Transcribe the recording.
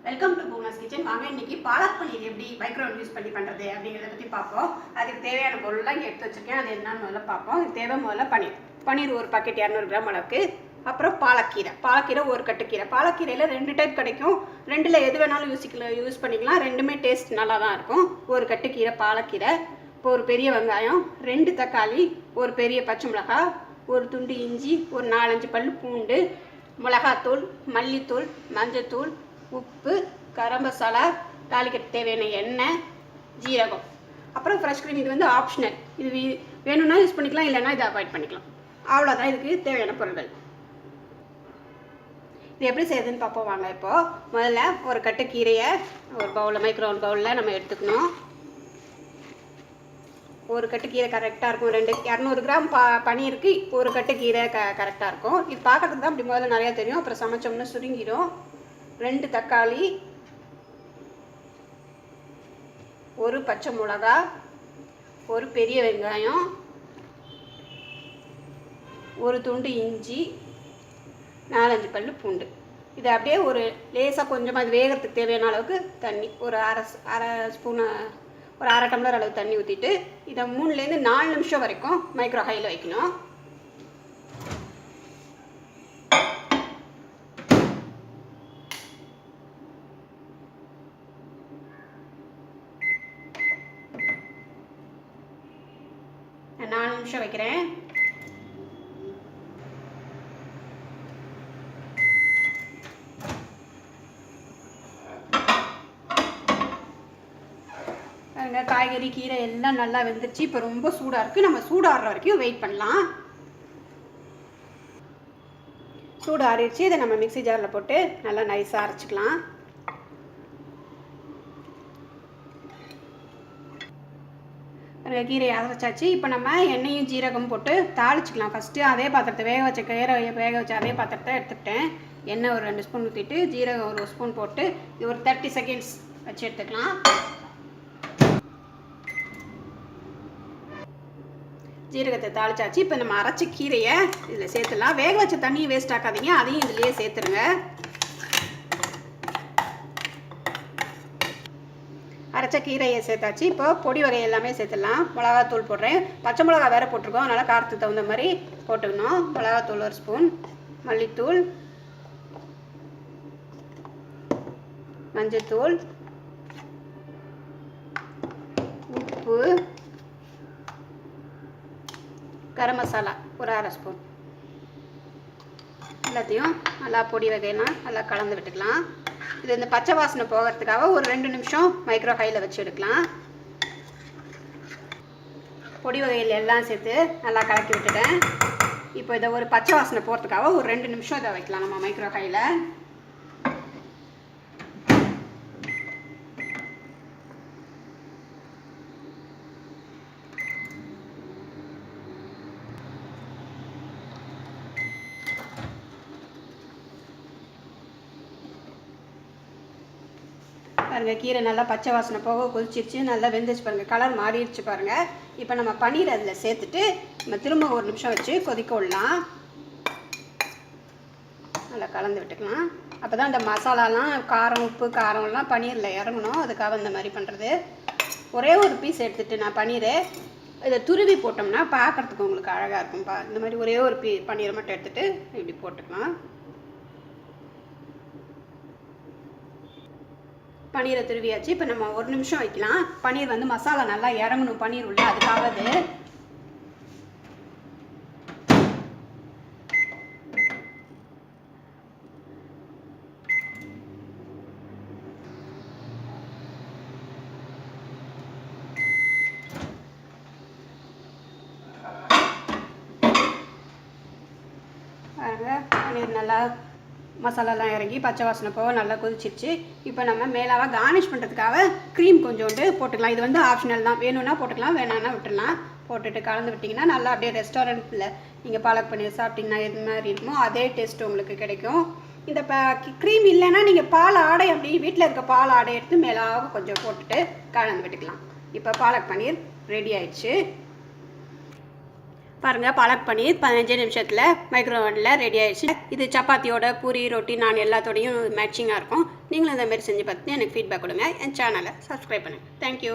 Welcome to Poona's kitchen. வாங்க இன்னைக்கு பாலக் பன்னீர் எப்படி மைக்ரோவேவ் யூஸ் பண்ணி பண்ணுறது அப்படிங்கிறத பற்றி பார்ப்போம். அதுக்கு தேவையான பொருள்லாம் இங்கே எடுத்து வச்சுருக்கேன். அது என்னன்னு முதல்ல பார்ப்போம். இதுக்கு தேவை முதல்ல பன்னீர் ஒரு பாக்கெட் 200 கிராம் அளவுக்கு. அப்புறம் பாலக்கீரை ஒரு கட்டுக்கீரை. பாலக்கீரையில் 2 டைப் கிடைக்கும். 2ல் எது வேணாலும் யூஸ் பண்ணிக்கலாம். ரெண்டுமே டேஸ்ட் நல்லா தான் இருக்கும். ஒரு கட்டுக்கீரை பாலக்கீரை, இப்போ ஒரு பெரிய வெங்காயம், 2 தக்காளி, ஒரு பெரிய பச்சை மிளகாய், ஒரு துண்டு இஞ்சி, ஒரு 4-5 பல் பூண்டு, மிளகாத்தூள், மல்லித்தூள், மஞ்சத்தூள், உப்பு, கரம் மசாலா, தாளிக்கட்டு தேவையான எண்ணெய், ஜீரகம், அப்புறம் ஃப்ரெஷ் க்ரீம். இது வந்து ஆப்ஷனல். இது வேணும்னா யூஸ் பண்ணிக்கலாம், இல்லைன்னா இதை அவாய்ட் பண்ணிக்கலாம். அவ்வளோதான் இதுக்கு தேவையான பொருட்கள். இது எப்படி செய்யுதுன்னு பார்ப்போம் வாங்க. இப்போது முதல்ல ஒரு கட்டு கீரையை ஒரு மைக்ரோவேவ் பவுலில் நம்ம எடுத்துக்கணும். ஒரு கட்டு கீரை கரெக்டாக இருக்கும். 200 கிராம் பன்னீருக்கு ஒரு கட்டு கீரை கரெக்டாக இருக்கும். இது பார்க்கறதுக்கு தான் அப்படி முதல்ல நிறையா தெரியும், அப்புறம் சமைச்சோம்னா சுருங்கிடும். 2 தக்காளி, ஒரு பச்சை மிளகா, ஒரு பெரிய வெங்காயம், ஒரு துண்டு இஞ்சி, 4-5 பல் பூண்டு. இதை அப்படியே ஒரு லேசாக கொஞ்சமாக அது வேகிறதுக்கு தேவையான அளவுக்கு தண்ணி, ஒரு அரை ஸ்பூனு, ஒரு 1/2 டம்ளர் அளவு தண்ணி ஊற்றிட்டு இதை 3லேருந்து 4 நிமிஷம் வரைக்கும் மைக்ரோ ஹையில் வைக்கணும். நான் 4 நிமிஷம் வைக்கிறேன். காய்கறி கீரை எல்லாம் நல்லா வெந்துருச்சு. இப்போ ரொம்ப சூடாக இருக்குது. நம்ம சூடாடுற வரைக்கும் வெயிட் பண்ணலாம். சூடு ஆறிடுச்சு. இதை நம்ம மிக்ஸி ஜாரில் போட்டு நல்லா நைஸாக அரைச்சிக்கலாம். கீரையை அரைச்சாச்சு. இப்போ நம்ம எண்ணெயும் ஜீரகம் போட்டு தாளிச்சிக்கலாம். ஃபஸ்ட்டு அதே பாத்திரத்தை வேக வச்ச அதே பாத்திரத்தை எடுத்துக்கிட்டேன். எண்ணெய் ஒரு 2 ஸ்பூன் ஊற்றிட்டு ஜீரகம் ஒரு ஸ்பூன் போட்டு இது ஒரு 30 செகண்ட்ஸ் வச்சு எடுத்துக்கலாம். ஜீரகத்தை தாளிச்சாச்சு. இப்போ நம்ம அரைச்ச கீரையை இதில் சேர்த்துடலாம். வேக வச்ச தண்ணியை வேஸ்ட் ஆக்காதீங்க, அதையும் இதுலேயே சேர்த்துருங்க. அரைச்ச கீரையை சேர்த்தாச்சு. இப்போ பொடி வகை எல்லாமே சேர்த்துடலாம். மிளகாத்தூள் போடுறேன். பச்சை மிளகா வேறு போட்டிருக்கோம், அதனால் காரத்துக்கு தகுந்த மாதிரி போட்டுக்கணும். மிளகாத்தூள் 1 ஸ்பூன், மல்லித்தூள், மஞ்சத்தூள், உப்பு, கரம் மசாலா ஒரு 1/2 ஸ்பூன். எல்லாத்தையும் நல்லா பொடி வகையெல்லாம் நல்லா கலந்து விட்டுக்கலாம். இது இந்த பச்சை வாசனை போகிறதுக்காக ஒரு 2 நிமிஷம் மைக்ரோ ஹையில் வச்சு எடுக்கலாம். பொடி வகையில் எல்லாம் சேர்த்து நல்லா கலக்கி விட்டுட்டேன். இப்போ இதை ஒரு பச்சை வாசனை போகிறதுக்காக ஒரு 2 நிமிஷம் இதை வைக்கலாம் நம்ம மைக்ரோ ஹையில். பாருங்கள், கீரை நல்லா பச்சை வாசனை போக கொதிச்சிருச்சு, நல்லா வெந்துச்சு. பாருங்கள், கலர் மாறிடுச்சு பாருங்கள். இப்போ நம்ம பன்னீர் அதில் சேர்த்துட்டு நம்ம திரும்ப 1 நிமிஷம் வச்சு கொதிக்க விடலாம். நல்லா கலந்து விட்டுக்கலாம். அப்போ தான் இந்த மசாலாலாம் உப்பு காரம்லாம் பன்னீரில் இறங்கணும். அதுக்காக இந்த மாதிரி பண்ணுறது. ஒரே ஒரு பீஸ் எடுத்துகிட்டு நான் பன்னீரை இதை துருவி போட்டோம்னா பார்க்குறதுக்கு உங்களுக்கு அழகாக இருக்கும். இந்த மாதிரி ஒரே ஒரு பன்னீரை மட்டும் எடுத்துகிட்டு இப்படி போட்டுக்கலாம். பன்னீரை துருவியாச்சு. இப்போ நம்ம 1 நிமிஷம் வைக்கலாம். பன்னீர் வந்து மசாலா நல்லா இறங்கணும் பன்னீர் உள்ள, அதுக்காக பன்னீர் நல்லா மசாலாலாம் இறங்கி பச்சை வாசனை போக நல்லா கொதிச்சிருச்சு. இப்போ நம்ம மேலாக கார்னிஷ் பண்ணுறதுக்காக க்ரீம் கொஞ்சோண்டு போட்டுக்கலாம். இது வந்து ஆப்ஷனல் தான், வேணும்னா போட்டுக்கலாம், வேணான்னா விட்டுடலாம். போட்டுட்டு கலந்து விட்டிங்கன்னா நல்லா அப்படியே ரெஸ்டாரண்ட்டில் நீங்கள் பாலக் பன்னீர் சாப்பிட்டிங்கன்னா எது மாதிரி இருக்குமோ அதே டேஸ்ட்டு உங்களுக்கு கிடைக்கும். இந்த க்ரீம் இல்லைன்னா நீங்கள் பால் ஆடை அப்படி வீட்டில் இருக்க பால் ஆடை எடுத்து மேலாக கொஞ்சம் போட்டுட்டு கலந்து விட்டுக்கலாம். இப்போ பாலக் பன்னீர் ரெடி ஆயிடுச்சு. பாருங்கள், பாலக் பன்னீர் 15 நிமிஷத்தில் மைக்ரோவனில் ரெடி ஆயிடுச்சு. இது சப்பாத்தியோட, பூரி, ரொட்டி, நான் எல்லாத்தோடையும் மேட்சிங்காக இருக்கும். நீங்களும் இந்த மாதிரி செஞ்சு பார்த்துட்டு எனக்கு ஃபீட்பேக் கொடுங்க. என் சேனலை சப்ஸ்கிரைப் பண்ணுங்கள். தேங்க்யூ.